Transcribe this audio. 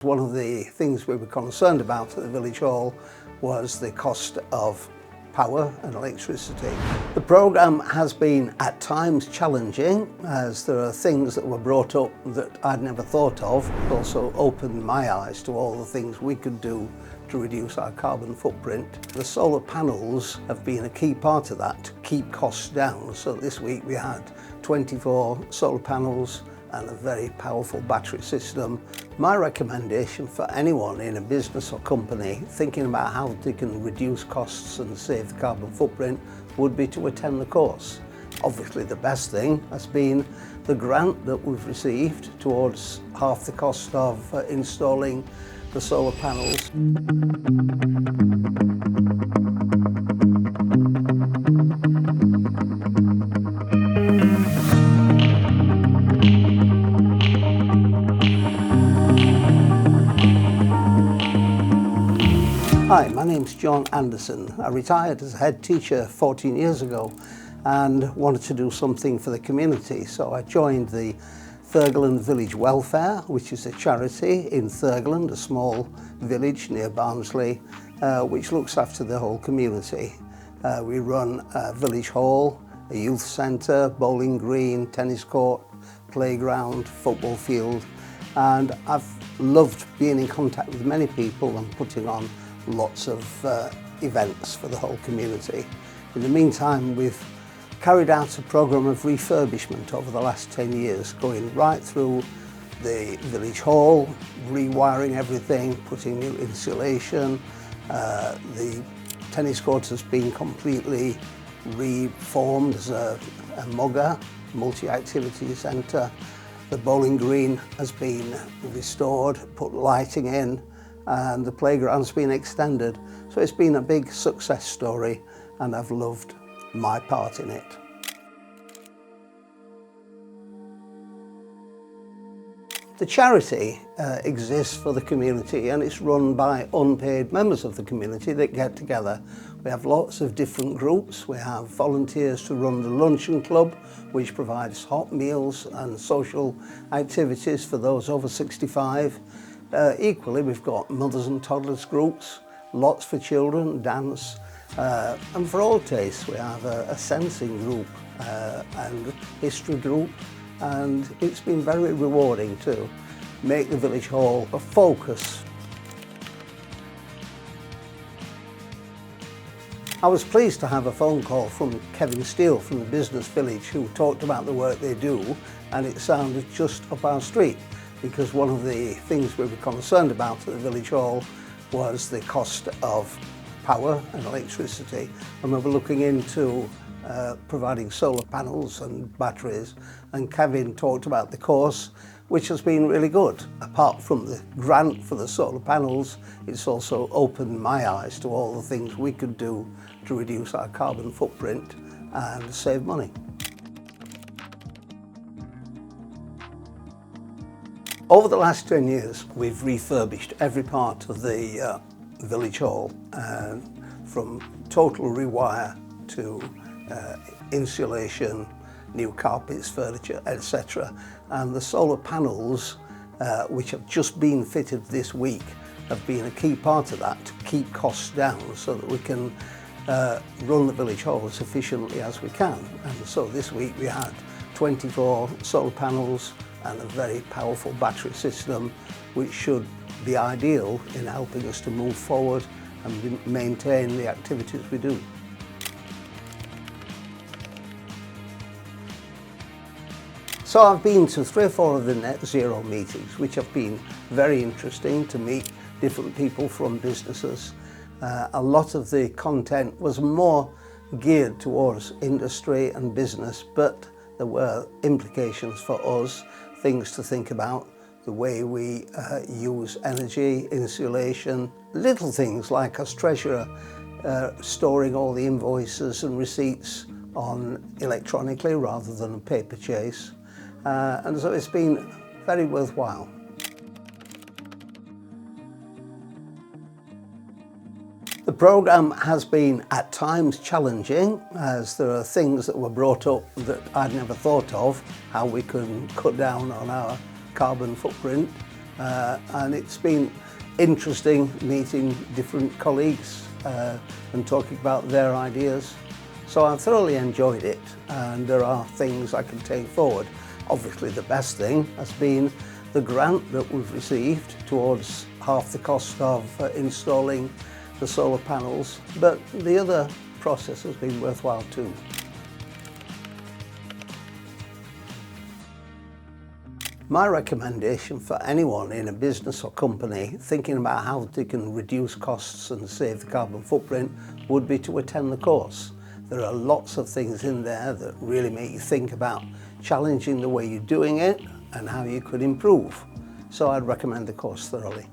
One of the things we were concerned about at the village hall was the cost of power and electricity. The programme has been at times challenging, as there are things that were brought up that I'd never thought of. It also opened my eyes to all the things we could do to reduce our carbon footprint. The solar panels have been a key part of that to keep costs down. So this week we had 24 solar panels and a very powerful battery system. My recommendation for anyone in a business or company thinking about how they can reduce costs and save the carbon footprint would be to attend the course. Obviously the best thing has been the grant that we've received towards half the cost of installing the solar panels. Hi, my name's John Anderson. I retired as a head teacher 14 years ago and wanted to do something for the community, so I joined the Thurgoland Village Welfare, which is a charity in Thurgoland, a small village near Barnsley, which looks after the whole community. We run a village hall, a youth centre, bowling green, tennis court, playground, football field, and I've loved being in contact with many people and putting on lots of events for the whole community. In the meantime, we've carried out a programme of refurbishment over the last 10 years, going right through the village hall, rewiring everything, putting new insulation. The tennis court has been completely reformed as a mugger, multi-activity centre. The bowling green has been restored, put lighting in, and the playground's been extended. So it's been a big success story and I've loved my part in it. The charity exists for the community and it's run by unpaid members of the community that get together. We have lots of different groups. We have volunteers to run the luncheon club, which provides hot meals and social activities for those over 65. Equally, we've got mothers and toddlers groups, lots for children, dance, and for all tastes. We have a sensing group and history group, and it's been very rewarding to make the village hall a focus. I was pleased to have a phone call from Kevin Steele from the Business Village, who talked about the work they do, and it sounded just up our street, because one of the things we were concerned about at the village hall was the cost of power and electricity, and we were looking into providing solar panels and batteries, and Kevin talked about the course, which has been really good. Apart from the grant for the solar panels, it's also opened my eyes to all the things we could do to reduce our carbon footprint and save money. Over the last 10 years, we've refurbished every part of the village hall, from total rewire to insulation, new carpets, furniture, etc. And the solar panels, which have just been fitted this week, have been a key part of that to keep costs down so that we can run the village hall as efficiently as we can. And so this week we had 24 solar panels and a very powerful battery system, which should be ideal in helping us to move forward and maintain the activities we do. So I've been to 3 or 4 of the Net Zero meetings, which have been very interesting to meet different people from businesses. A lot of the content was more geared towards industry and business, but there were implications for us, things to think about, the way we use energy, insulation, little things like as treasurer, storing all the invoices and receipts electronically rather than a paper chase. And so it's been very worthwhile. The programme has been at times challenging, as there are things that were brought up that I'd never thought of, how we can cut down on our carbon footprint. and it's been interesting meeting different colleagues and talking about their ideas. So I've thoroughly enjoyed it, and there are things I can take forward. Obviously the best thing has been the grant that we've received towards half the cost of installing the solar panels, but the other process has been worthwhile too. My recommendation for anyone in a business or company thinking about how they can reduce costs and save the carbon footprint would be to attend the course. There are lots of things in there that really make you think about challenging the way you're doing it and how you could improve. So I'd recommend the course thoroughly.